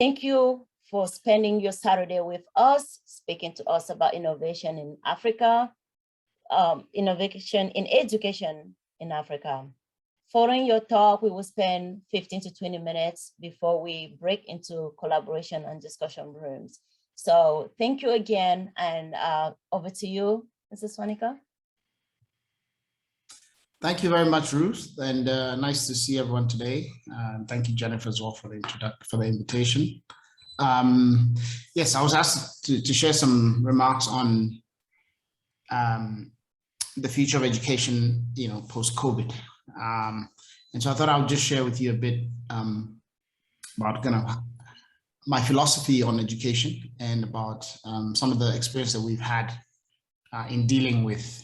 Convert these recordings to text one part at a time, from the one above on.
Thank you for spending your Saturday with us, speaking to us about innovation in Africa, innovation in education in Africa. Following your talk, we will spend 15 to 20 minutes before we break into collaboration and discussion rooms. So thank you again, and over to you, Mrs. Swaniker. Thank you very much, Ruth, and nice to see everyone today. Thank you, Jennifer, as well, for the invitation. Yes, I was asked to share some remarks on the future of education, post-COVID. And so I thought I would just share with you a bit about kind of my philosophy on education and about some of the experience that we've had in dealing with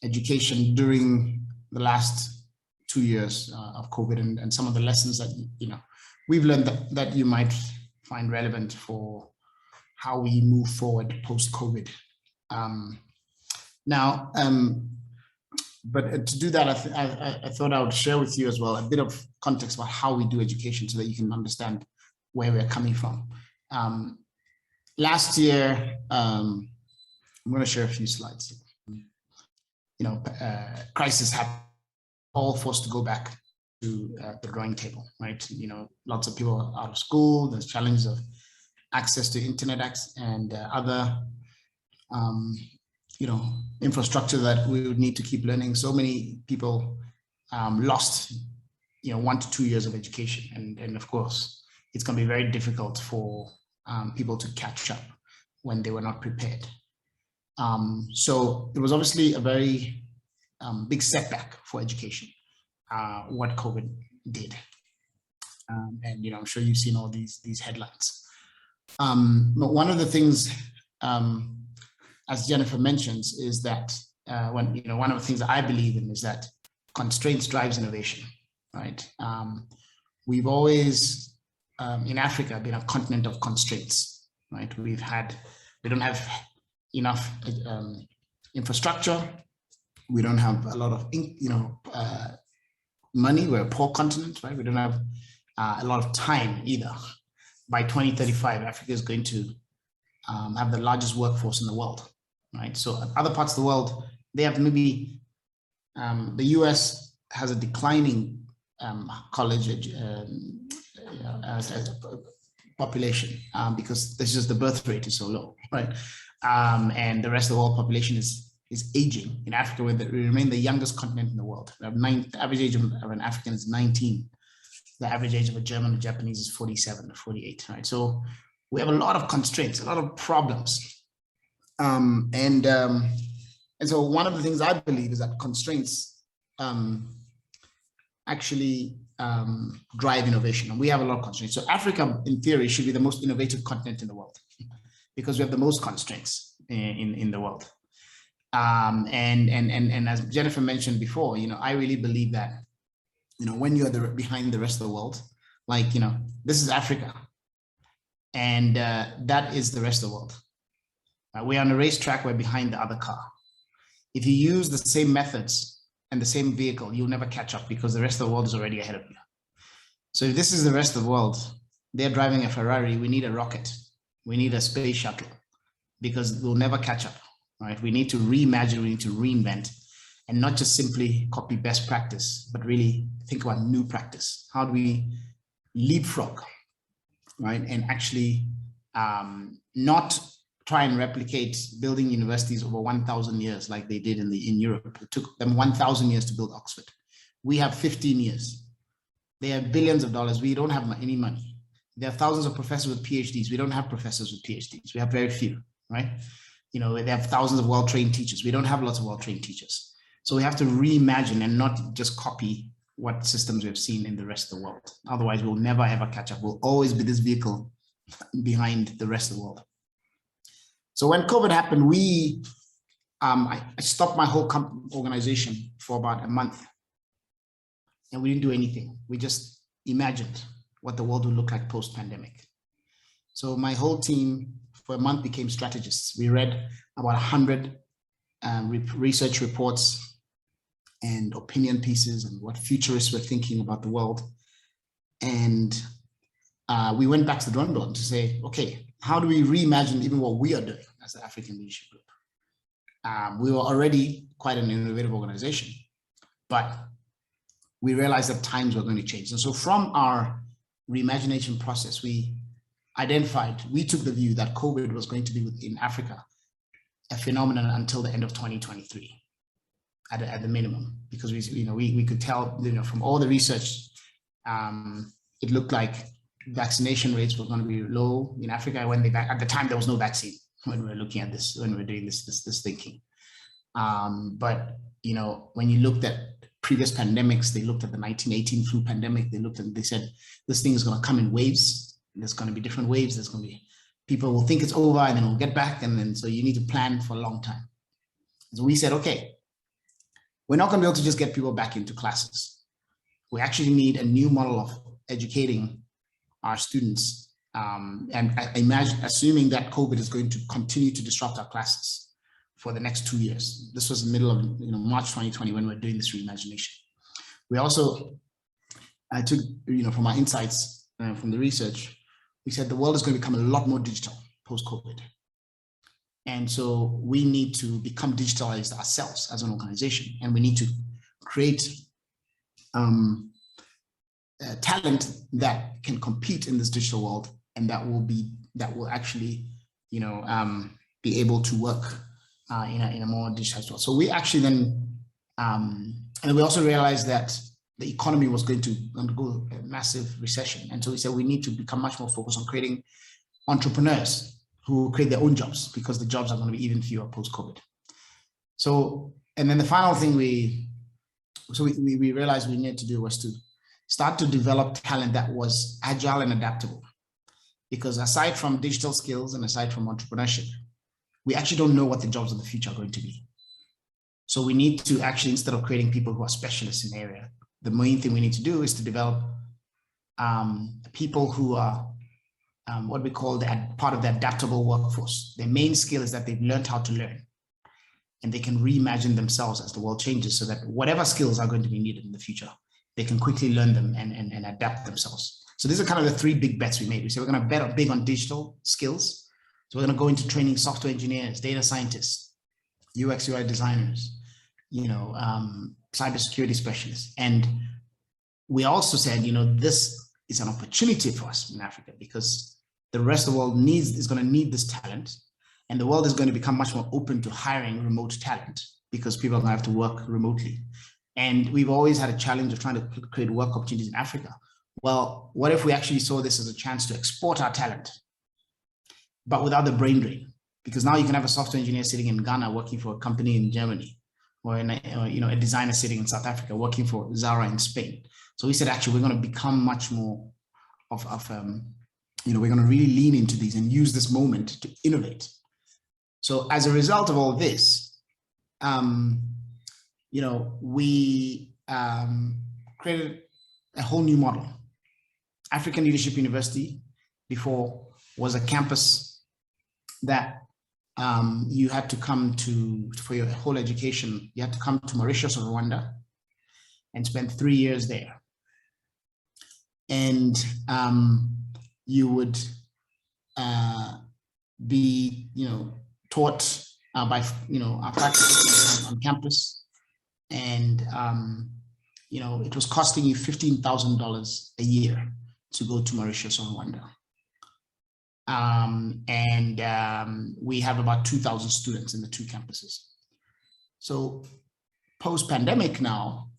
education during the last 2 years of COVID, and some of the lessons that we've learned that you might find relevant for how we move forward post-COVID. But to do that, I thought I would share with you as well a bit of context about how we do education so that you can understand where we're coming from. Last year, I'm going to share a few slides. Crisis happened, all forced to go back to the drawing table, right? Lots of people are out of school. There's challenges of access to internet and other, infrastructure that we would need to keep learning. So many people lost, 1 to 2 years of education, and of course, it's going to be very difficult for people to catch up when they were not prepared. So it was obviously a very big setback for education, what COVID did. And I'm sure you've seen all these headlines. But one of the things, as Jennifer mentions, is that one of the things that I believe in is that constraints drives innovation, right? We've always, in Africa, been a continent of constraints, right? We don't have enough infrastructure. We don't have a lot of, money. We're a poor continent, right? We don't have a lot of time either. By 2035, Africa is going to have the largest workforce in the world, right? So other parts of the world, they have maybe, the US has a declining college population because this is the birth rate is so low, right? And the rest of the world population is aging. In Africa, we remain the youngest continent in the world. The average age of an African is 19. The average age of a German or Japanese is 47 or 48, right? So we have a lot of constraints, a lot of problems. And so one of the things I believe is that constraints actually drive innovation, and we have a lot of constraints. So Africa, in theory, should be the most innovative continent in the world because we have the most constraints in the world. And as Jennifer mentioned before, I really believe that, when you're behind the rest of the world, this is Africa, and that is the rest of the world. We're on a racetrack, we're behind the other car. If you use the same methods and the same vehicle, you'll never catch up because the rest of the world is already ahead of you. So if this is the rest of the world, they're driving a Ferrari, we need a rocket, we need a space shuttle, because we'll never catch up, right? We need to reimagine, we need to reinvent, and not just simply copy best practice, but really think about new practice. How do we leapfrog, right? And actually not try and replicate building universities over 1,000 years like they did in Europe. It took them 1,000 years to build Oxford. We have 15 years. They have billions of dollars. We don't have any money. There are thousands of professors with PhDs. We don't have professors with PhDs. We have very few, right? They have thousands of well-trained teachers. We don't have lots of well-trained teachers. So we have to reimagine and not just copy what systems we have seen in the rest of the world. Otherwise, we'll never ever catch up. We'll always be this vehicle behind the rest of the world. So when COVID happened, I stopped my whole organization for about a month, and we didn't do anything. We just imagined what the world would look like post-pandemic. So my whole team for a month became strategists. We read about 100 research reports and opinion pieces and what futurists were thinking about the world. And we went back to the drawing board to say, okay, how do we reimagine even what we are doing as the African Leadership Group? We were already quite an innovative organization, but we realized that times were going to change. And so from our reimagination process, we took the view that COVID was going to be within Africa a phenomenon until the end of 2023 at the minimum, because we could tell, from all the research, it looked like vaccination rates were going to be low in Africa at the time there was no vaccine when we were looking at this, when we were doing this thinking. But when you looked at previous pandemics, they looked at the 1918 flu pandemic, they said this thing is going to come in waves. There's going to be different waves. There's going to be people will think it's over and then we'll get back, and then so you need to plan for a long time. So we said, okay, we're not going to be able to just get people back into classes. We actually need a new model of educating our students, and assuming that COVID is going to continue to disrupt our classes for the next 2 years. This was the middle of March 2020 when we were doing this reimagination. We also took from our insights from the research, we said the world is going to become a lot more digital post-COVID. And so we need to become digitalized ourselves as an organization, and we need to create talent that can compete in this digital world, and that will actually be able to work in a more digitized world. So we actually then and we also realized that the economy was going to undergo a massive recession, and so we said we need to become much more focused on creating entrepreneurs who create their own jobs, because the jobs are going to be even fewer post-COVID. So, and then the final thing we realized we needed to do was to start to develop talent that was agile and adaptable. Because aside from digital skills and aside from entrepreneurship, we actually don't know what the jobs of the future are going to be. So we need to actually, instead of creating people who are specialists in the area, the main thing we need to do is to develop people who are what we call part of the adaptable workforce. Their main skill is that they've learned how to learn, and they can reimagine themselves as the world changes, so that whatever skills are going to be needed in the future, they can quickly learn them and adapt themselves. So these are kind of the three big bets we made. We said we're going to bet big on digital skills. So we're going to go into training software engineers, data scientists, UX, UI designers, cybersecurity specialists. And we also said, this is an opportunity for us in Africa, because the rest of the world is going to need this talent, and the world is going to become much more open to hiring remote talent, because people are going to have to work remotely. And we've always had a challenge of trying to create work opportunities in Africa. Well, what if we actually saw this as a chance to export our talent, but without the brain drain? Because now you can have a software engineer sitting in Ghana working for a company in Germany, or a designer sitting in South Africa working for Zara in Spain. So we said, actually, we're going to become much more we're going to really lean into these and use this moment to innovate. So as a result of all this, we created a whole new model. African Leadership University before was a campus that you had to come to, for your whole education, you had to come to Mauritius or Rwanda and spend 3 years there. And you would be, taught by, our practices on campus. And, it was costing you $15,000 a year to go to Mauritius or Rwanda. We have about 2,000 students in the two campuses. So post-pandemic now,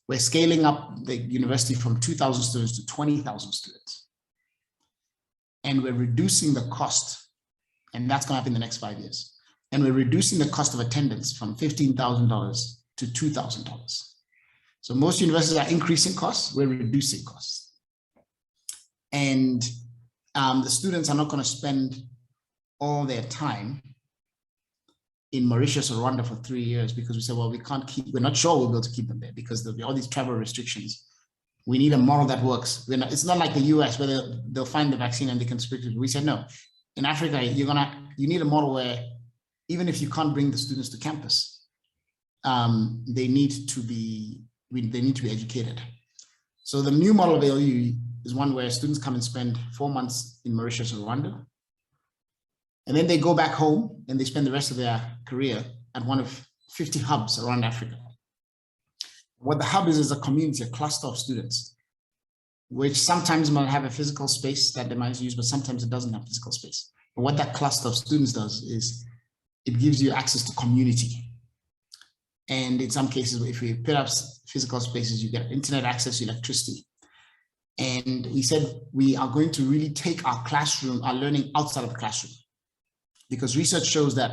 we're scaling up the university from 2,000 students to 20,000 students. And we're reducing the cost, and that's going to happen in the next 5 years. And we're reducing the cost of attendance from $15,000 to $2,000. So most universities are increasing costs, we're reducing costs. And the students are not going to spend all their time in Mauritius or Rwanda for 3 years, because we said, well, we're not sure we'll be able to keep them there because there'll be all these travel restrictions. We need a model that works. It's not like the US where they'll find the vaccine and they can speak to it. We said, no, in Africa, you need a model where even if you can't bring the students to campus, they need to be educated. So the new model of ALU is one where students come and spend 4 months in Mauritius or Rwanda. And then they go back home and they spend the rest of their career at one of 50 hubs around Africa. What the hub is a community, a cluster of students, which sometimes might have a physical space that they might use, but sometimes it doesn't have physical space. But what that cluster of students does is it gives you access to community. And in some cases, if we put up physical spaces, you get internet access to electricity. And we said we are going to really take our classroom, our learning outside of the classroom. Because research shows that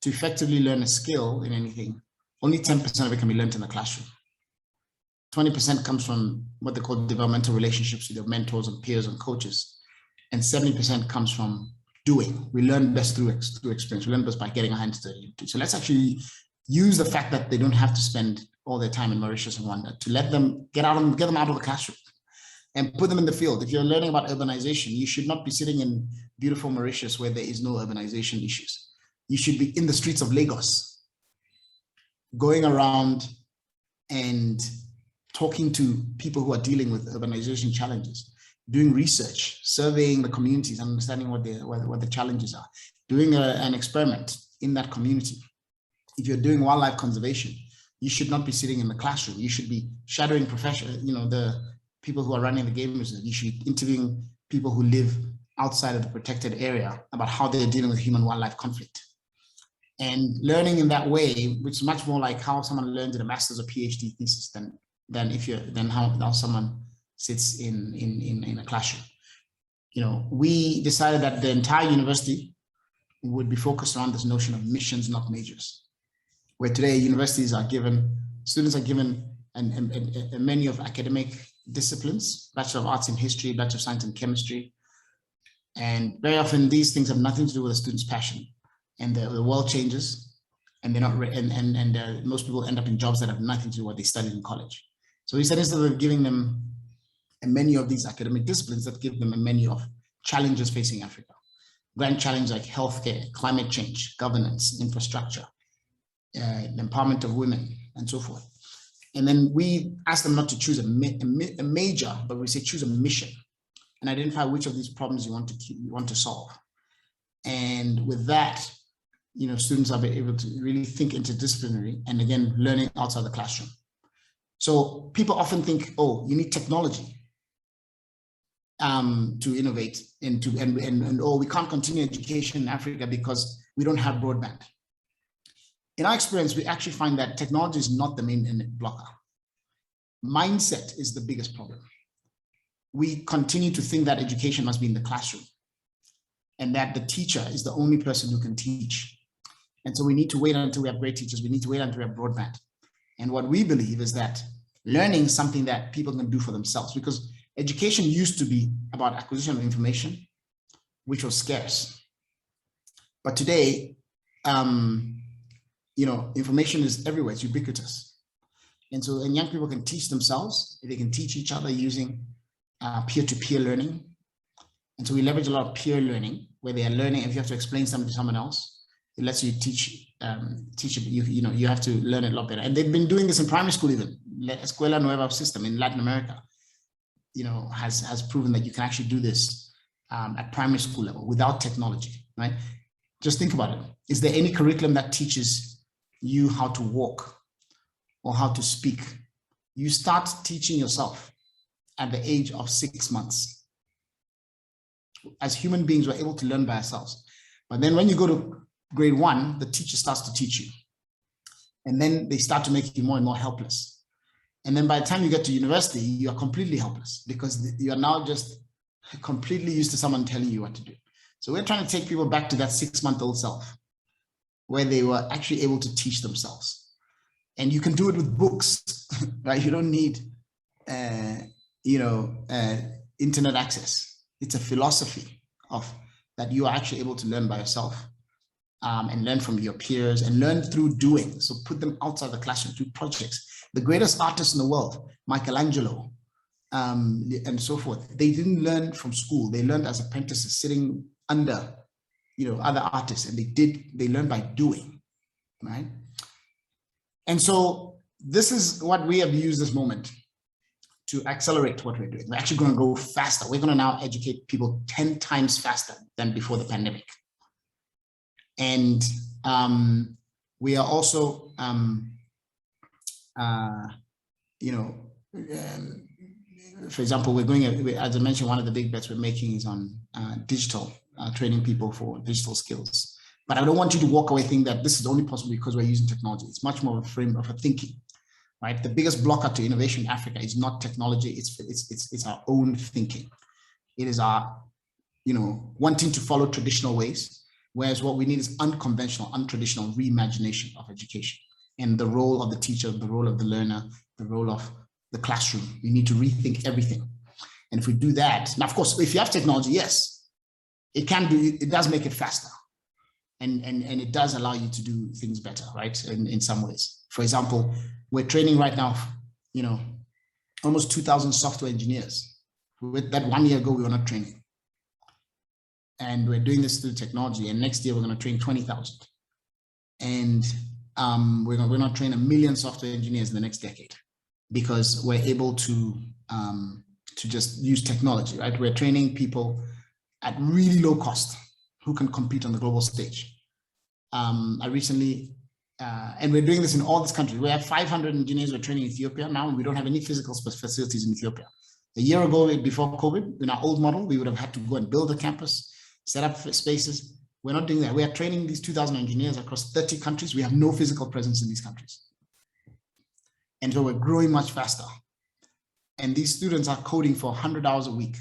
to effectively learn a skill in anything, only 10% of it can be learned in the classroom. 20% comes from what they call developmental relationships with your mentors and peers and coaches. And 70% comes from doing. We learn best through experience. We learn best by getting our hands dirty. So let's actually use the fact that they don't have to spend all their time in Mauritius and Rwanda to let them get them out of the classroom and put them in the field. If you're learning about urbanization, you should not be sitting in beautiful Mauritius where there is no urbanization issues. You should be in the streets of Lagos, going around and talking to people who are dealing with urbanization challenges, doing research, surveying the communities, understanding what the challenges are, doing an experiment in that community. If you're doing wildlife conservation, you should not be sitting in the classroom. You should be shadowing the people who are running the game reserve. You should be interviewing people who live outside of the protected area about how they're dealing with human-wildlife conflict. And learning in that way, which is much more like how someone learns in a master's or PhD thesis than how someone sits in a classroom. We decided that the entire university would be focused around this notion of missions, not majors, where today students are given a menu of academic disciplines, Bachelor of Arts in History, Bachelor of Science in Chemistry. And very often these things have nothing to do with the student's passion. And the world changes, and they're not, most people end up in jobs that have nothing to do with what they studied in college. So we said, instead of giving them a menu of these academic disciplines, that give them a menu of challenges facing Africa. Grand challenges like healthcare, climate change, governance, infrastructure, empowerment of women, and so forth. And then we asked them not to choose a major, but we say choose a mission and identify which of these problems you want to solve. And with that, students are able to really think interdisciplinary and again, learning outside the classroom. So people often think, oh, you need technology to innovate and we can't continue education in Africa because we don't have broadband. In our experience, we actually find that technology is not the main blocker. Mindset is the biggest problem. We continue to think that education must be in the classroom and that the teacher is the only person who can teach. And so we need to wait until we have great teachers. We need to wait until we have broadband. And what we believe is that learning is something that people can do for themselves, because education used to be about acquisition of information, which was scarce. But today, information is everywhere, it's ubiquitous. And so young people can teach themselves, they can teach each other using peer-to-peer learning. And so we leverage a lot of peer learning, where they are learning. If you have to explain something to someone else, it lets you teach you have to learn it a lot better. And they've been doing this in primary school even. Escuela Nueva system in Latin America, has proven that you can actually do this at primary school level without technology, right? Just think about it. Is there any curriculum that teaches you how to walk or how to speak? You start teaching yourself at the age of 6 months. As human beings, we're able to learn by ourselves. But then when you go to grade 1, the teacher starts to teach you. And then they start to make you more and more helpless. And then by the time you get to university, you are completely helpless because you are now just completely used to someone telling you what to do. So we're trying to take people back to that 6-month-old self, where they were actually able to teach themselves. And you can do it with books, right? You don't need, internet access. It's a philosophy of that you are actually able to learn by yourself and learn from your peers and learn through doing. So put them outside the classroom, do projects. The greatest artists in the world, Michelangelo, and so forth, they didn't learn from school. They learned as apprentices, sitting under, other artists, and they learned by doing, right? And so this is what we have used this moment to accelerate what we're doing. We're actually going to go faster. We're going to now educate people 10 times faster than before the pandemic. And we are also, for example, we're going, as I mentioned, one of the big bets we're making is on digital, training people for digital skills. But I don't want you to walk away thinking that this is only possible because we're using technology. It's much more of a frame of a thinking, right? The biggest blocker to innovation in Africa is not technology, it's our own thinking. It is our, wanting to follow traditional ways, whereas what we need is unconventional, untraditional reimagination of education and the role of the teacher, the role of the learner, the role of the classroom. We need to rethink everything. And if we do that, now, of course, if you have technology, yes, it does make it faster. And it does allow you to do things better, right? In some ways. For example, we're training right now, almost 2,000 software engineers. With that 1 year ago, we were not training. And we're doing this through technology. And next year, we're going to train 20,000. And we're going to train 1 million software engineers in the next decade because we're able to just use technology, right? We're training people at really low cost who can compete on the global stage. I recently, and we're doing this in all these countries. We have 500 engineers we're training in Ethiopia now, and we don't have any physical facilities in Ethiopia. A year ago, before COVID, in our old model, we would have had to go and build a campus, set up spaces. We're not doing that. We are training these 2,000 engineers across 30 countries. We have no physical presence in these countries. And so we're growing much faster. And these students are coding for 100 hours a week.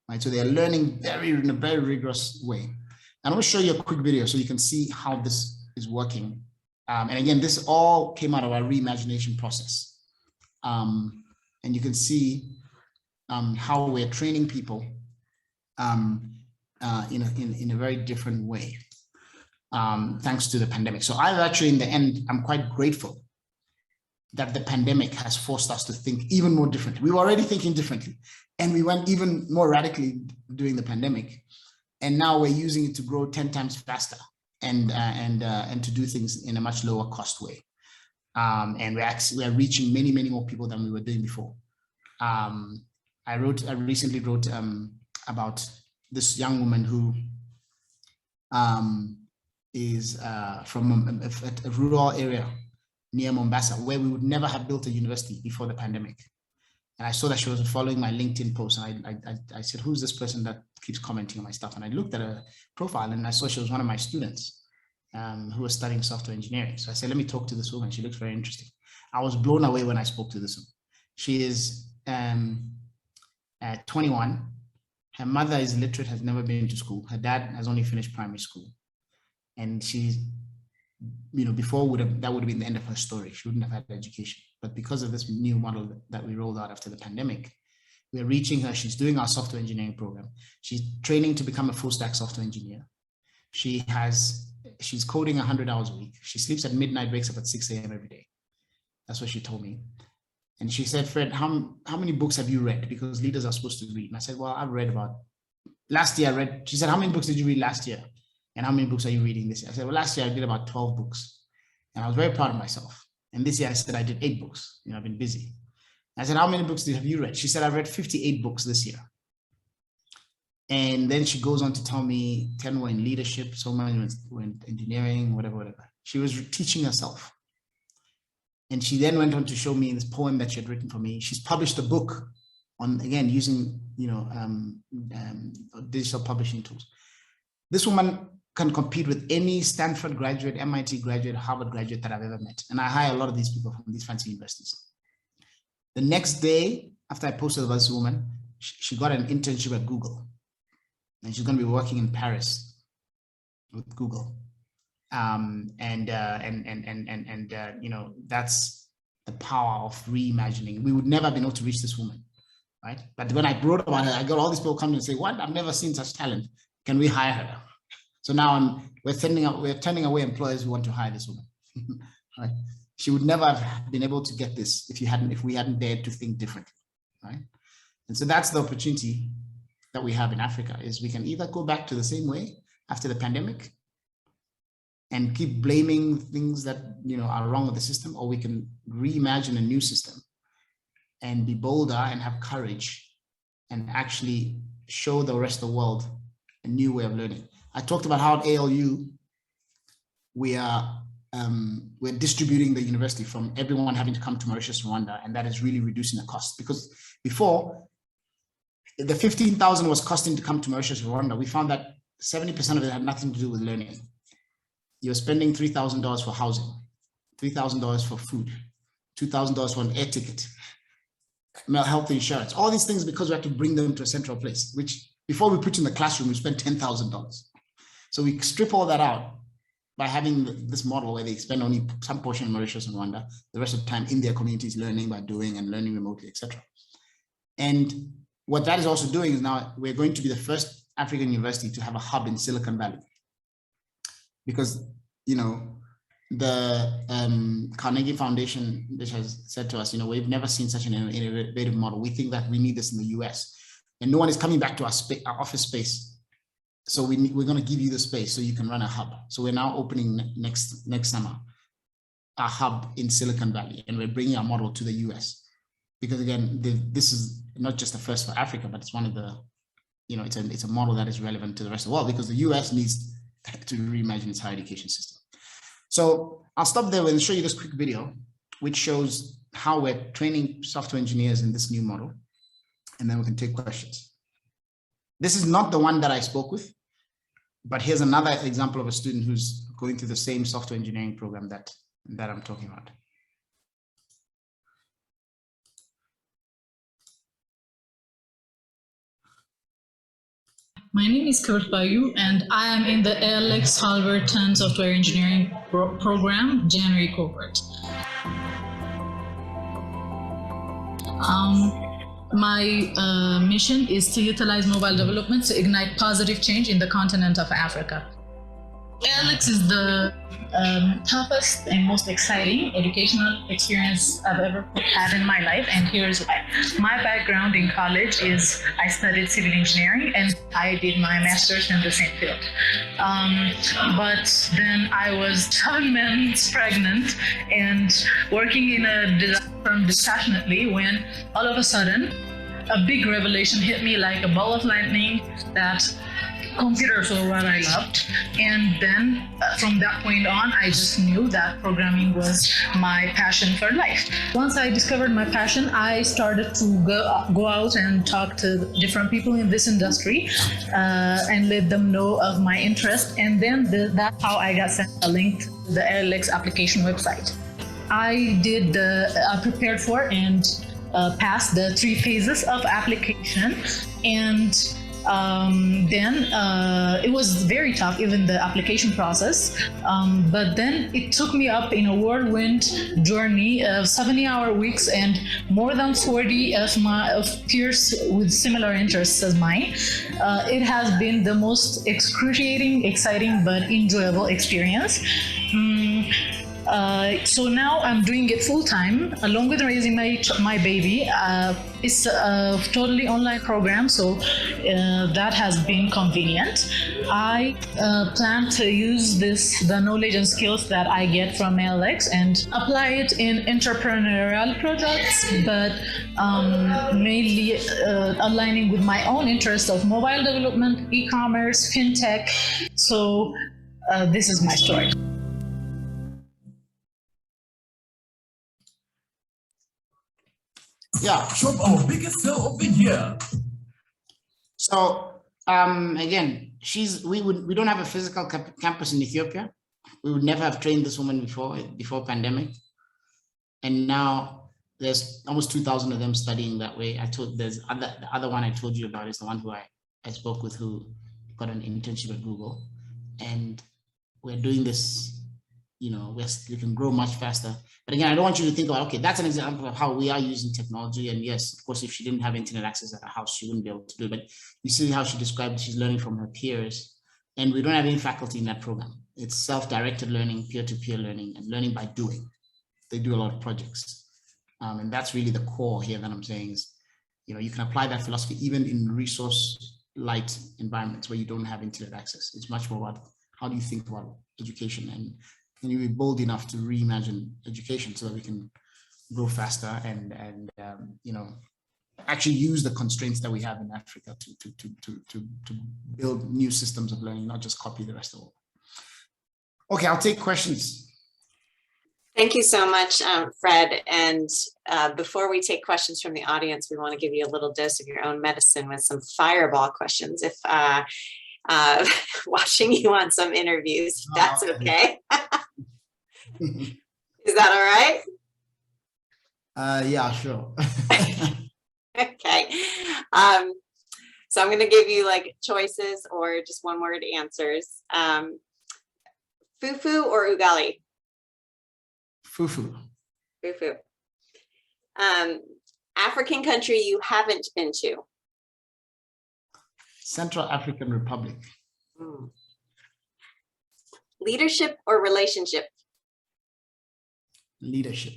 Right? So they are learning in a very rigorous way. And I'm going to show you a quick video so you can see how this is working. And again, this all came out of our reimagination process. And you can see how we're training people in a very different way, thanks to the pandemic. So I've actually, in the end, I'm quite grateful that the pandemic has forced us to think even more differently. We were already thinking differently, and we went even more radically during the pandemic. And now we're using it to grow 10 times faster and to do things in a much lower cost way. And we're reaching many, many more people than we were doing before. I recently wrote about this young woman who is from a rural area near Mombasa, where we would never have built a university before the pandemic. And I saw that she was following my LinkedIn post. And I said, who's this person that keeps commenting on my stuff? And I looked at her profile and I saw she was one of my students who was studying software engineering. So I said, let me talk to this woman. She looks very interesting. I was blown away when I spoke to this woman. She is 21. Her mother is illiterate, has never been to school. Her dad has only finished primary school. And she's, before that would have been the end of her story. She wouldn't have had education. But because of this new model that we rolled out after the pandemic, we're reaching her. She's doing our software engineering program. She's training to become a full stack software engineer. She's coding 100 hours a week. She sleeps at midnight, wakes up at 6 a.m. every day. That's what she told me. And she said, Fred, how many books have you read? Because leaders are supposed to read. And I said, well, I've read last year she said, how many books did you read last year? And how many books are you reading this year? I said, well, last year I did about 12 books. And I was very proud of myself. And this year I said, I did 8 books. I've been busy. I said, how many books have you read? She said, I've read 58 books this year. And then she goes on to tell me 10 were in leadership, so many were in engineering, whatever. She was teaching herself. And she then went on to show me this poem that she had written for me. She's published a book on, again, using digital publishing tools. This woman can compete with any Stanford graduate, MIT graduate, Harvard graduate that I've ever met. And I hire a lot of these people from these fancy universities. The next day, after I posted about this woman, she got an internship at Google. And she's going to be working in Paris with Google. That's the power of reimagining. We would never have been able to reach this woman, right? But when I wrote about her, I got all these people coming and say, what? I've never seen such talent. Can we hire her? So now we're turning away employers who want to hire this woman. Right? She would never have been able to get this if we hadn't dared to think differently, right? And so that's the opportunity that we have in Africa, is we can either go back to the same way after the pandemic and keep blaming things that are wrong with the system, or we can reimagine a new system and be bolder and have courage and actually show the rest of the world a new way of learning. I talked about how at ALU, we're distributing the university from everyone having to come to Mauritius, Rwanda, and that is really reducing the cost. Because before, the 15,000 was costing to come to Mauritius, Rwanda. We found that 70% of it had nothing to do with learning. You're spending $3,000 for housing, $3,000 for food, $2,000 for an air ticket, health insurance, all these things because we have to bring them to a central place, which before we put in the classroom, we spent $10,000. So we strip all that out by having this model where they spend only some portion in Mauritius and Rwanda, the rest of the time in their communities learning by doing and learning remotely, etc. And what that is also doing is now we're going to be the first African university to have a hub in Silicon Valley. Because, you know, the Carnegie Foundation, which has said to us, you know, we've never seen such an innovative model. We think that we need this in the US. And no one is coming back to our office space. So we're going to give you the space so you can run a hub. So we're now opening next summer a hub in Silicon Valley, and we're bringing our model to the US. Because again, this is not just the first for Africa, but it's one of the, you know, it's a model that is relevant to the rest of the world, because the US needs to reimagine its higher education system. So I'll stop there and show you this quick video, which shows how we're training software engineers in this new model. And then we can take questions. This is not the one that I spoke with, but here's another example of a student who's going through the same software engineering program that I'm talking about. My name is Kurt Bayu, and I am in the ALX Harvard 10 Software Engineering Program, January cohort. My mission is to utilize mobile development to ignite positive change in the continent of Africa. ALX is the toughest and most exciting educational experience I've ever had in my life, and here's why. My background in college is I studied civil engineering and I did my master's in the same field. But then I was 7 months pregnant and working in a design firm dispassionately when all of a sudden a big revelation hit me like a ball of lightning that computers were what I loved. And then from that point on, I just knew that programming was my passion for life. Once I discovered my passion, I started to go out and talk to different people in this industry and let them know of my interest. And then that's how I got sent a link to the ALX application website. I prepared for and passed the 3 phases of application, and then it was very tough, even the application process, but then it took me up in a whirlwind journey of 70-hour weeks and more than 40 of peers with similar interests as mine. It has been the most excruciating, exciting, but enjoyable experience. So now I'm doing it full time along with raising my baby. It's a totally online program, so that has been convenient. I plan to use the knowledge and skills that I get from ALX and apply it in entrepreneurial projects, but mainly aligning with my own interests of mobile development, e-commerce, fintech. So this is my story. Yeah. Shop our biggest sale of the year. So again, we don't have a physical campus in Ethiopia. We would never have trained this woman before pandemic, and now there's almost 2,000 of them studying that way. The other one I told you about is the one who I spoke with, who got an internship at Google, and we're doing this. You know, we can grow much faster. But again, I don't want you to think about, okay, that's an example of how we are using technology. And yes, of course, if she didn't have internet access at her house, she wouldn't be able to do it. But you see how she described she's learning from her peers. And we don't have any faculty in that program. It's self-directed learning, peer-to-peer learning, and learning by doing. They do a lot of projects. And that's really the core here that I'm saying is, you know, you can apply that philosophy even in resource-light environments where you don't have internet access. It's much more about how do you think about education, and can you be bold enough to reimagine education so that we can grow faster and actually use the constraints that we have in Africa to build new systems of learning, not just copy the rest of the world. Okay, I'll take questions. Thank you so much, Fred. And before we take questions from the audience, we want to give you a little dose of your own medicine with some fireball questions. If watching you on some interviews, if that's okay. Is that all right? Yeah, sure. Okay. So I'm going to give you like choices or just one word answers. Fufu or ugali? Fufu. Fufu. African country you haven't been to? Central African Republic. Leadership or relationship? Leadership.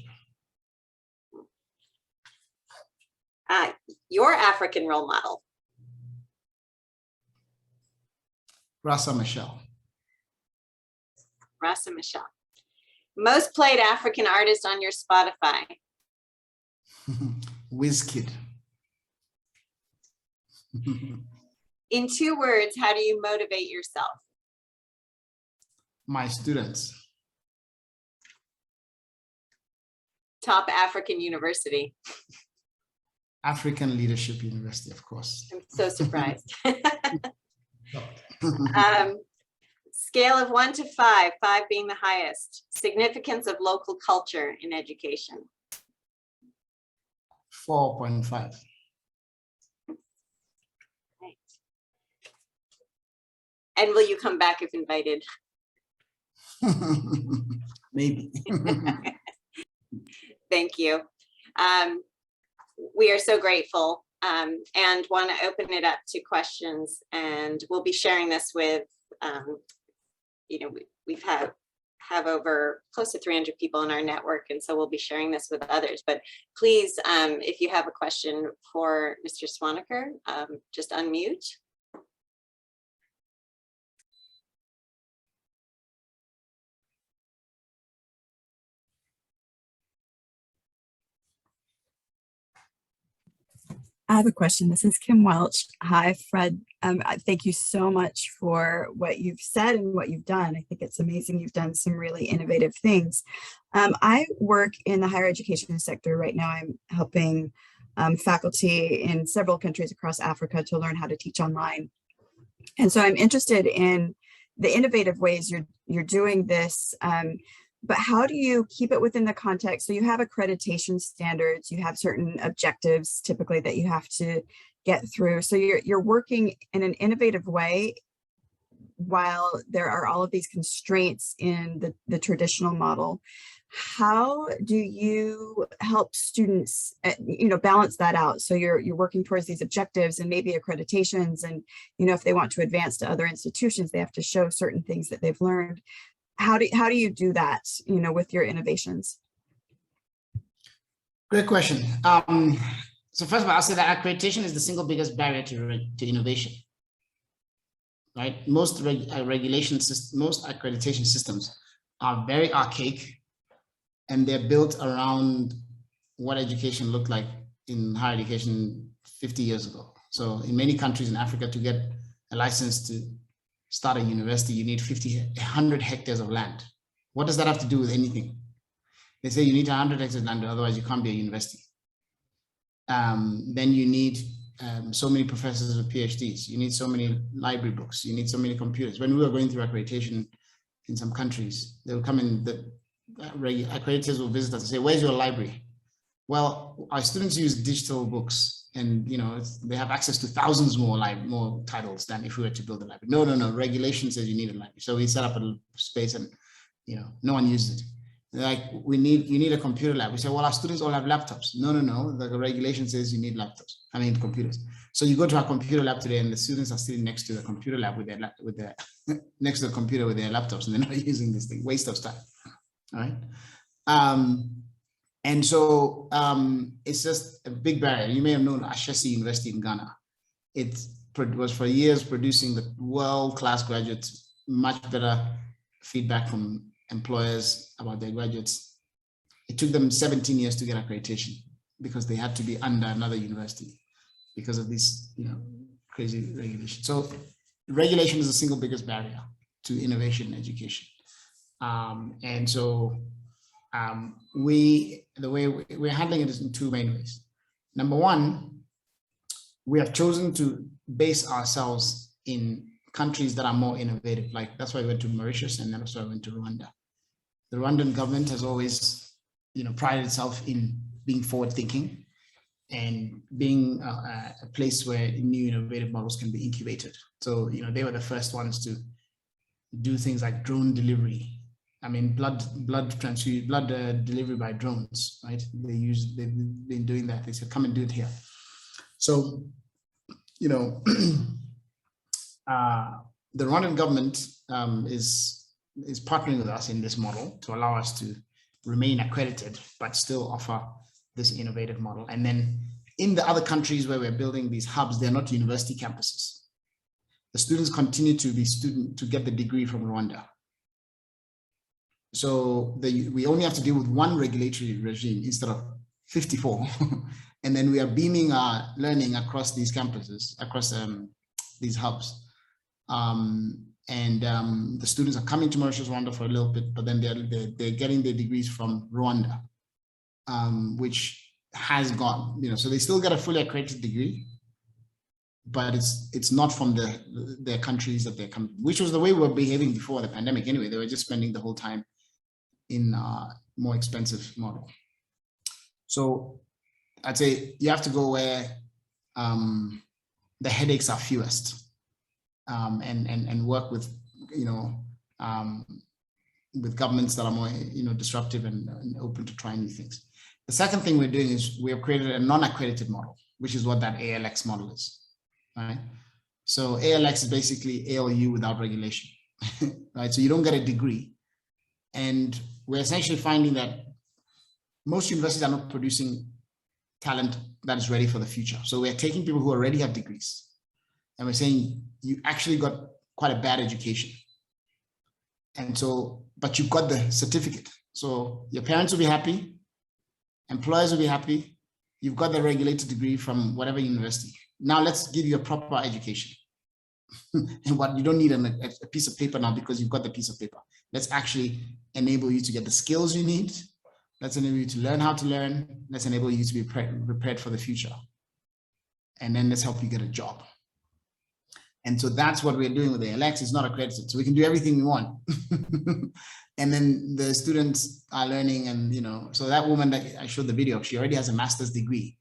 Your African role model? Rasa Michelle. Rasa Michelle. Most played African artist on your Spotify? Wizkid. In 2 words, how do you motivate yourself? My students. Top African university? African Leadership University, of course. I'm so surprised. Scale of 1 to 5, 5 being the highest. Significance of local culture in education? 4.5. Right. And will you come back if invited? Maybe. Thank you. We are so grateful and want to open it up to questions, and we'll be sharing this with, we've have over close to 300 people in our network, and so we'll be sharing this with others. But please, if you have a question for Mr. Swaniker, just unmute. I have a question. This is Kim Welch. Hi, Fred. Thank you so much for what you've said and what you've done. I think it's amazing. You've done some really innovative things. I work in the higher education sector right now. I'm helping faculty in several countries across Africa to learn how to teach online. And so I'm interested in the innovative ways you're doing this. But how do you keep it within the context? So you have accreditation standards, you have certain objectives typically that you have to get through. So you're working in an innovative way while there are all of these constraints in the traditional model. How do you help students, balance that out? So you're working towards these objectives and maybe accreditations, and if they want to advance to other institutions, they have to show certain things that they've learned. How do you do that, with your innovations? Great question. So first of all, I'll say that accreditation is the single biggest barrier to innovation, right? Most accreditation systems are very archaic, and they're built around what education looked like in higher education 50 years ago. So in many countries in Africa, to get a license to start a university, you need 100 hectares of land. What does that have to do with anything? They say you need 100 hectares of land, otherwise you can't be a university. Then you need so many professors with PhDs. You need so many library books. You need so many computers. When we were going through accreditation in some countries, they will come in, the accreditors will visit us and say, where's your library? Well, our students use digital books, and they have access to thousands more titles than if we were to build a library. No, regulation says you need a library. So we set up a space, and no one uses it. They're like, you need a computer lab. We say, well, our students all have laptops. No, the regulation says you need computers. So you go to our computer lab today, and the students are sitting next to the computer lab with their next to the computer with their laptops, and they're not using this thing. Waste of time. All right. And so it's just a big barrier. You may have known Ashesi University in Ghana. It was for years producing the world-class graduates, much better feedback from employers about their graduates. it took them 17 years to get accreditation because they had to be under another university because of this, crazy regulation. So regulation is the single biggest barrier to innovation in education. And so the way we're handling it is in two main ways. Number one, we have chosen to base ourselves in countries that are more innovative. Like that's why we went to Mauritius, and then that's why we went to Rwanda. The Rwandan government has always, prided itself in being forward thinking and being a place where new innovative models can be incubated. So, they were the first ones to do things like drone delivery. I mean, blood delivery by drones, right? They've been doing that. They said, come and do it here. So, the Rwandan government is partnering with us in this model to allow us to remain accredited, but still offer this innovative model. And then in the other countries where we're building these hubs, they're not university campuses. The students continue to get the degree from Rwanda. So we only have to deal with one regulatory regime instead of 54. And then we are beaming our learning across these campuses, across these hubs. The students are coming to Mauritius, Rwanda for a little bit, but then they're getting their degrees from Rwanda, which has got, so they still get a fully accredited degree, but it's not from their countries that they're coming, which was the way we were behaving before the pandemic anyway. They were just spending the whole time in a more expensive model. So I'd say you have to go where the headaches are fewest, and work with, with governments that are more, disruptive and open to trying new things. The second thing we're doing is we have created a non-accredited model, which is what that ALX model is, right? So ALX is basically ALU without regulation, right? So you don't get a degree. And we're essentially finding that most universities are not producing talent that is ready for the future. So we're taking people who already have degrees and we're saying, you actually got quite a bad education. And so, but you got the certificate. So your parents will be happy, employers will be happy. You've got the regulated degree from whatever university. Now let's give you a proper education. And what you don't need a piece of paper now because you've got the piece of paper. Let's actually enable you to get the skills you need. Let's enable you to learn how to learn. Let's enable you to be prepared for the future. And then let's help you get a job. And so that's what we're doing with the ALX. It's not accredited, so we can do everything we want. And then the students are learning, and so that woman that I showed the video, she already has a master's degree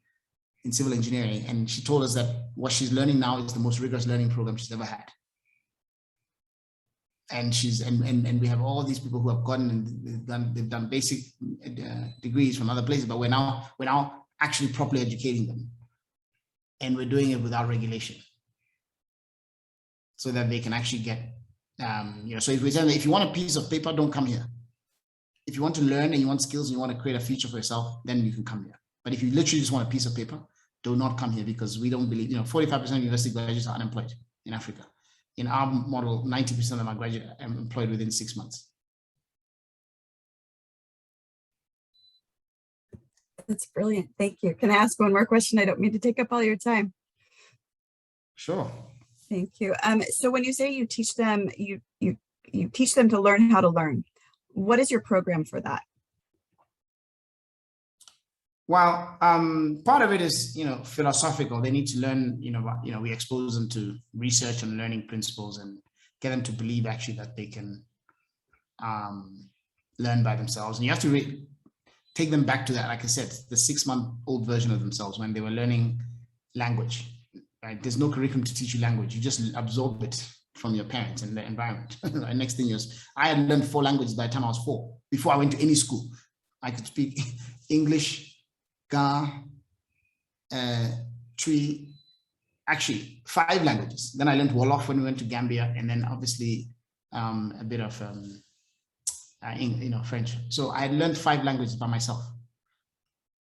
in civil engineering, and she told us that what she's learning now is the most rigorous learning program she's ever had. And and we have all these people who have gotten and they've done basic degrees from other places, but we're now actually properly educating them, and we're doing it without regulation, so that they can actually get, so if we tell them, if you want a piece of paper, don't come here. If you want to learn and you want skills and you want to create a future for yourself, then you can come here. But if you literally just want a piece of paper, do not come here, because we don't believe, 45% of university graduates are unemployed in Africa. In our model, 90% of them are employed within 6 months. That's brilliant. Thank you. Can I ask one more question? I don't mean to take up all your time. Sure. Thank you. So when you say you teach them, you teach them to learn how to learn, what is your program for that? Well, part of it is, philosophical. They need to learn, we expose them to research and learning principles and get them to believe actually that they can learn by themselves. And you have to take them back to that, like I said, the 6-month-old version of themselves when they were learning language. Right? There's no curriculum to teach you language. You just absorb it from your parents and the environment. Right? Next thing is, I had learned 4 languages by the time I was 4. Before I went to any school, I could speak English, Ga, Twi, actually 5 languages. Then I learned Wolof when we went to Gambia, and then obviously a bit of French. So I had learned 5 languages by myself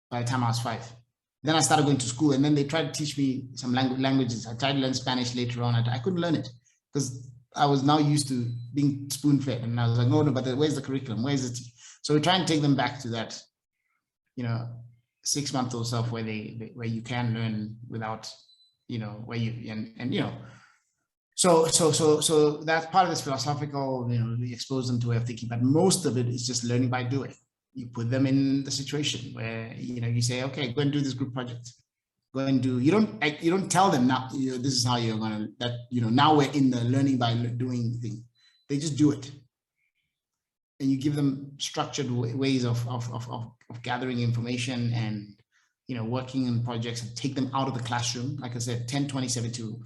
by the time I was 5. Then I started going to school, and then they tried to teach me some languages. I tried to learn Spanish later on. I couldn't learn it because I was now used to being spoon-fed, and I was like, no, but where's the curriculum? Where's it? So we try and take them back to that 6-month-old stuff where where you can learn without, where you, and so that's part of this philosophical, we expose them to a way of thinking, but most of it is just learning by doing. You put them in the situation where, you say, okay, go and do this group project. Go and do, you don't tell them now, this is how you're going to, now we're in the learning by doing thing. They just do it. And you give them structured ways of gathering information and, working in projects, and take them out of the classroom. Like I said, 10, 20, 72.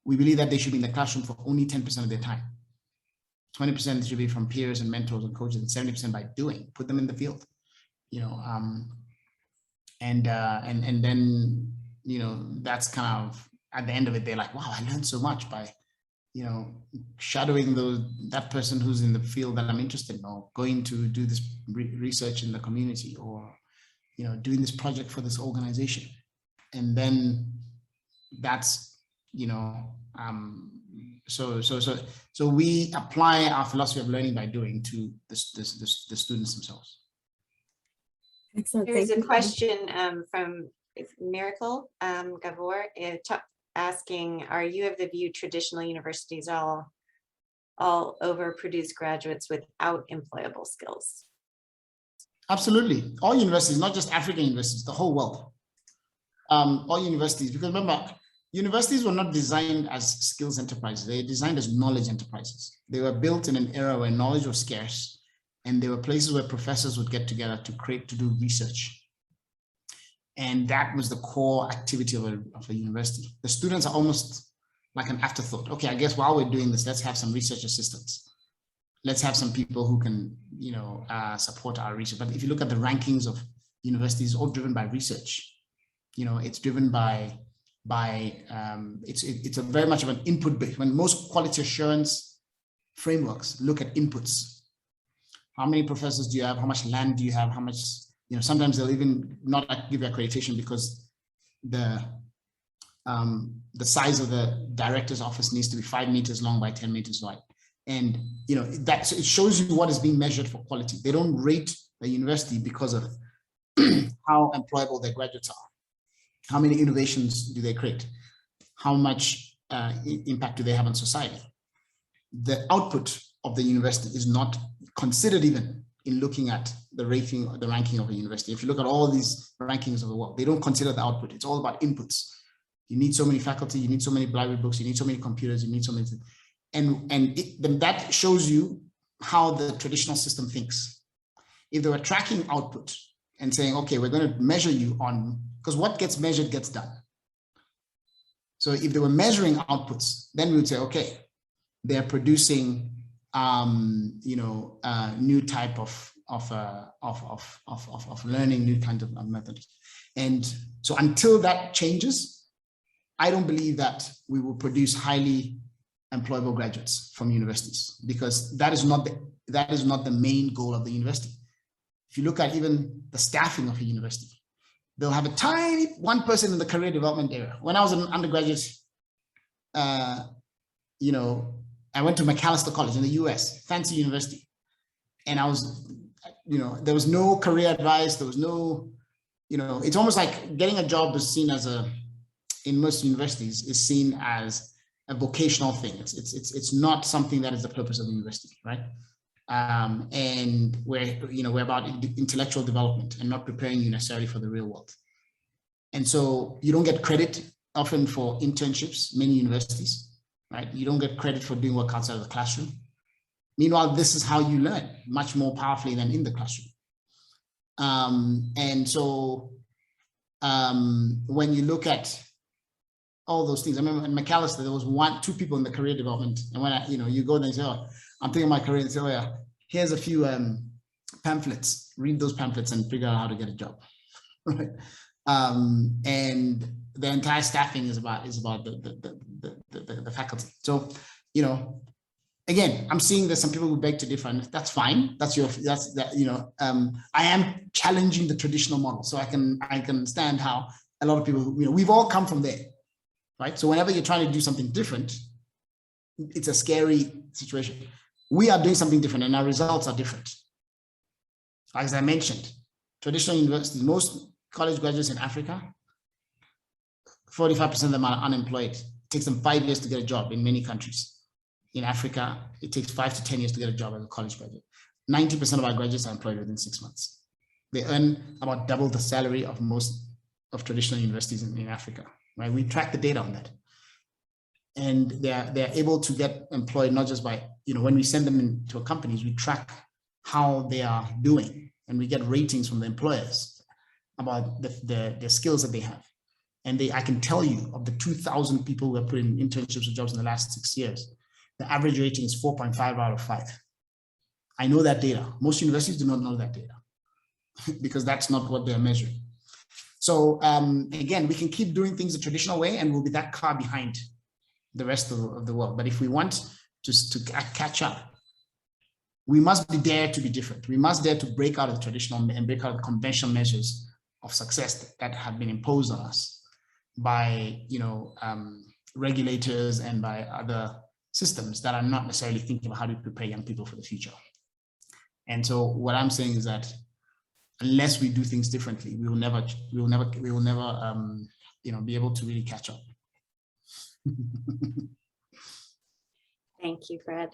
We believe that they should be in the classroom for only 10% of their time. 20% should be from peers and mentors and coaches, and 70% by doing. Put them in the field, and then, that's kind of, at the end of it, they're like, wow, I learned so much by, shadowing that person who's in the field that I'm interested in, or going to do this research in the community, or, doing this project for this organization. And then that's, so we apply our philosophy of learning by doing to the students themselves. Excellent. There's Thank a you. question from Miracle Gavor asking, are you of the view traditional universities all over produce graduates without employable skills? Absolutely. All universities, not just African universities, the whole world. All universities, because remember, universities were not designed as skills enterprises. They were designed as knowledge enterprises. They were built in an era where knowledge was scarce, and there were places where professors would get together to do research. And that was the core activity of a university. The students are almost like an afterthought. Okay, I guess while we're doing this, let's have some research assistants. Let's have some people who can, support our research. But if you look at the rankings of universities, all driven by research. It's driven by it's a very much of an input base. When most quality assurance frameworks look at inputs, how many professors do you have? How much land do you have? How much, sometimes they'll even not give you accreditation because the size of the director's office needs to be 5 meters long by 10 meters wide. And, that it shows you what is being measured for quality. They don't rate a university because of how employable their graduates are. How many innovations do they create? How much impact do they have on society? The output of the university is not considered even in looking at the ranking of a university. If you look at all these rankings of the world, they don't consider the output. It's all about inputs. You need so many faculty, you need so many library books, you need so many computers, you need so many things. Then that shows you how the traditional system thinks. If they were tracking output and saying, okay, we're going to measure you on, because what gets measured gets done. So if they were measuring outputs, then we would say, okay, they're producing, new type of learning, new kind of methods. And so until that changes, I don't believe that we will produce highly employable graduates from universities, because that is not the main goal of the university. If you look at even the staffing of a university, they'll have a tiny one person in the career development area. When I was an undergraduate, I went to McAllister College in the US, fancy university. And I was, there was no career advice. There was no, it's almost like getting a job is seen as in most universities is seen as a vocational thing. It's not something that is the purpose of the university, right? And we're about intellectual development and not preparing you necessarily for the real world. And so you don't get credit often for internships, many universities, right? You don't get credit for doing work outside of the classroom. Meanwhile, this is how you learn much more powerfully than in the classroom. And so when you look at all those things, I remember in McAllister, there was 2 people in the career development. And when you go there and say, oh, I'm thinking of my career, and say, oh yeah, here's a few pamphlets, read those pamphlets and figure out how to get a job. Right? And the entire staffing is about the faculty. So, again, I'm seeing there's some people who beg to differ, and that's fine. I am challenging the traditional model. So I can understand how a lot of people, we've all come from there, right? So whenever you're trying to do something different, it's a scary situation. We are doing something different and our results are different. As I mentioned, traditional universities, most college graduates in Africa, 45% of them are unemployed. It takes them 5 years to get a job in many countries. In Africa, it takes 5 to 10 years to get a job as a college graduate. 90% of our graduates are employed within 6 months. They earn about double the salary of most of traditional universities in Africa, right? We track the data on that. And they're able to get employed not just by, when we send them into companies, we track how they are doing, and we get ratings from the employers about the skills that they have. And I can tell you, of the 2,000 people who have put in internships or jobs in the last 6 years, the average rating is 4.5 out of 5. I know that data. Most universities do not know that data because that's not what they're measuring. So again, we can keep doing things the traditional way and we'll be that far behind the rest of the world. But if we want to catch up, we must be dare to be different. We must dare to break out of the traditional and break out of the conventional measures of success that have been imposed on us by regulators and by other systems that are not necessarily thinking about how to prepare young people for the future. And so what I'm saying is that unless we do things differently, we will never be able to really catch up. Thank you, Fred.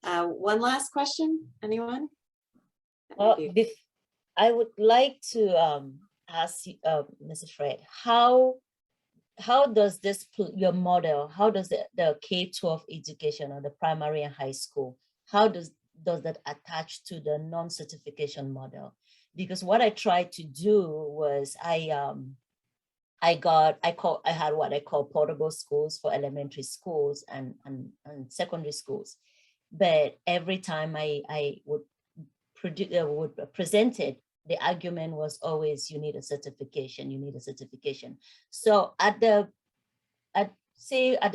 One last question, anyone? Well, I would like to ask you, Mrs. Fred, how does your model, how does the K-12 education or the primary and high school, how does that attach to the non-certification model? Because what I tried to do was I had what I call portable schools for elementary schools and secondary schools. But every time I would present it, the argument was always, you need a certification. So at the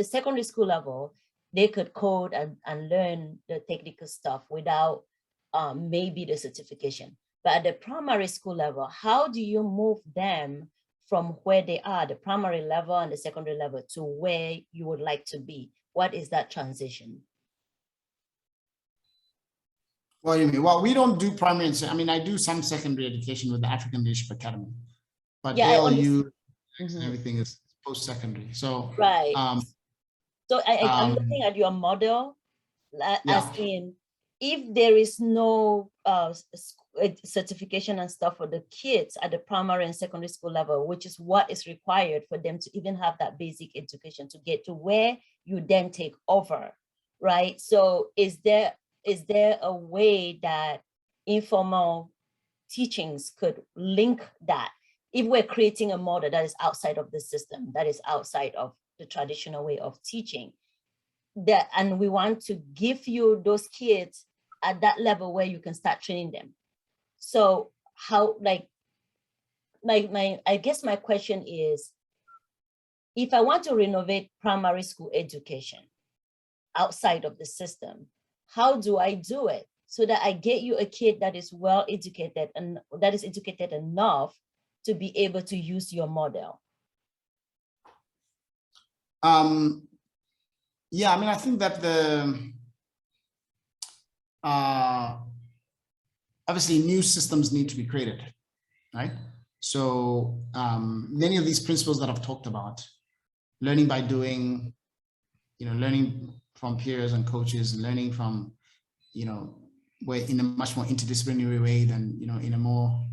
secondary school level, they could code and learn the technical stuff without maybe the certification. But at the primary school level, how do you move them from where they are, the primary level and the secondary level, to where you would like to be? What is that transition? What do you mean? Well, we don't do primary. I do some secondary education with the African Leadership Academy, but ALU, everything is post-secondary. So right. So I'm looking at your model, as in, if there is no certification and stuff for the kids at the primary and secondary school level, which is what is required for them to even have that basic education to get to where you then take over, right? So is there a way that informal teachings could link that? If we're creating a model that is outside of the system, that is outside of the traditional way of teaching, and we want to give you those kids at that level where you can start training them. So how, I guess my question is, if I want to renovate primary school education outside of the system, how do I do it so that I get you a kid that is well educated and that is educated enough to be able to use your model? I think that obviously new systems need to be created, right? So many of these principles that I've talked about, learning by doing, learning from peers and coaches, learning from, way in a much more interdisciplinary way than, in a more,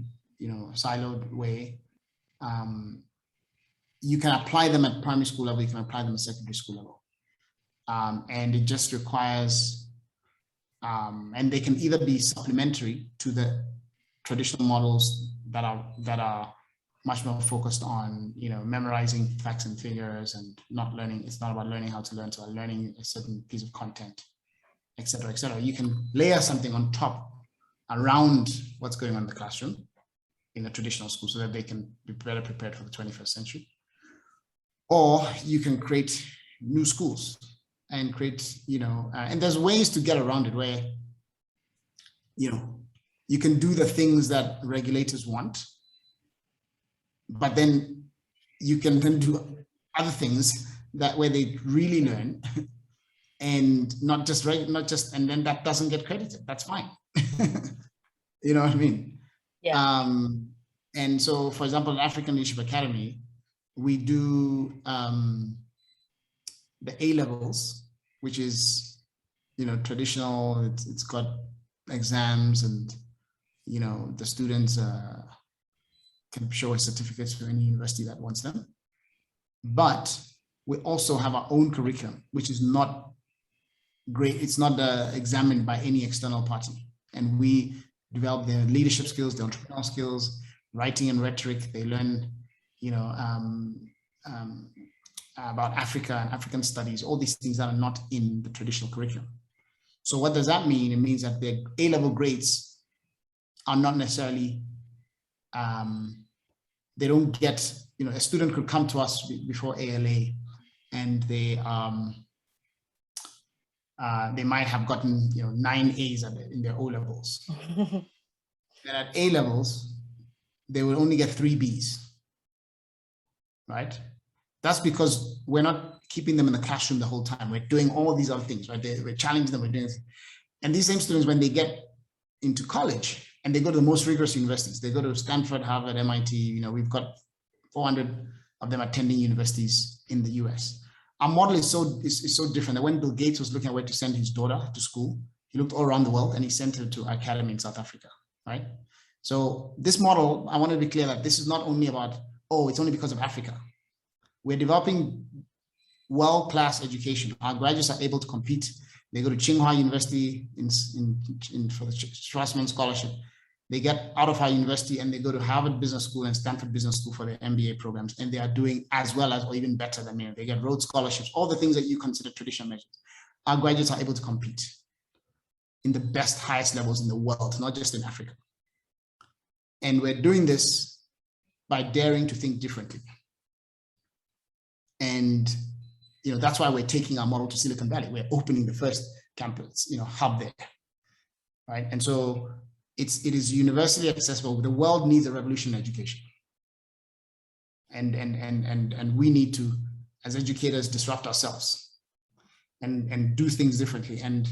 siloed way. You can apply them at primary school level, you can apply them at secondary school level. And it just requires, and they can either be supplementary to the traditional models that are much more focused on, memorizing facts and figures and not learning. It's not about learning how to learn, it's about learning a certain piece of content, et cetera, et cetera. You can layer something on top around what's going on in the classroom in a traditional school so that they can be better prepared for the 21st century. Or you can create new schools and create, and there's ways to get around it where, you can do the things that regulators want, but then you can then do other things that where they really learn and not just, and then that doesn't get credited. That's fine. You know what I mean? Yeah. And so, for example, in African Leadership Academy, we do the A levels, which is, traditional. It's got exams, and the students can show a certificate to any university that wants them. But we also have our own curriculum, which is not great. It's not examined by any external party, and we develop their leadership skills, their entrepreneurial skills, writing and rhetoric. They learn, about Africa and African studies, all these things that are not in the traditional curriculum. So what does that mean? It means that their A-level grades are not necessarily, they don't get, a student could come to us before ALA, and they might have gotten 9 A's in their O-levels. And at A-levels, they will only get 3 B's, right? That's because we're not keeping them in the classroom the whole time. We're doing all these other things, right? We're challenging them, we're doing this. And these same students, when they get into college and they go to the most rigorous universities, they go to Stanford, Harvard, MIT, we've got 400 of them attending universities in the US. Our model is so different that when Bill Gates was looking at where to send his daughter to school, he looked all around the world and he sent her to our academy in South Africa, right? So this model, I want to be clear that this is not only about, oh, it's only because of Africa. We're developing world-class education. Our graduates are able to compete. They go to Tsinghua University for the Strassman Scholarship. They get out of our university and they go to Harvard Business School and Stanford Business School for their MBA programs. And they are doing as well as, or even better than me. They get Rhodes scholarships, all the things that you consider traditional measures. Our graduates are able to compete in the best, highest levels in the world, not just in Africa. And we're doing this by daring to think differently. And that's why we're taking our model to Silicon Valley. We're opening the first campus, hub there, right? And so it is universally accessible. The world needs a revolution in education, and we need to, as educators, disrupt ourselves and do things differently and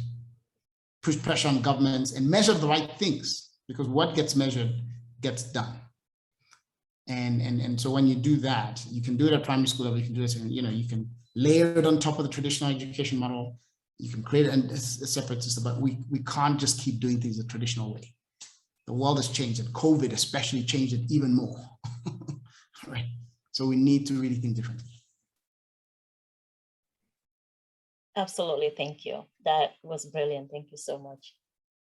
push pressure on governments and measure the right things, because what gets measured gets done. And so when you do that, you can do it at primary school level, you can do it, you can layer it on top of the traditional education model, you can create a separate system, but we can't just keep doing things the traditional way. The world has changed, and COVID especially changed it even more, right? So we need to really think differently. Absolutely, thank you. That was brilliant, thank you so much.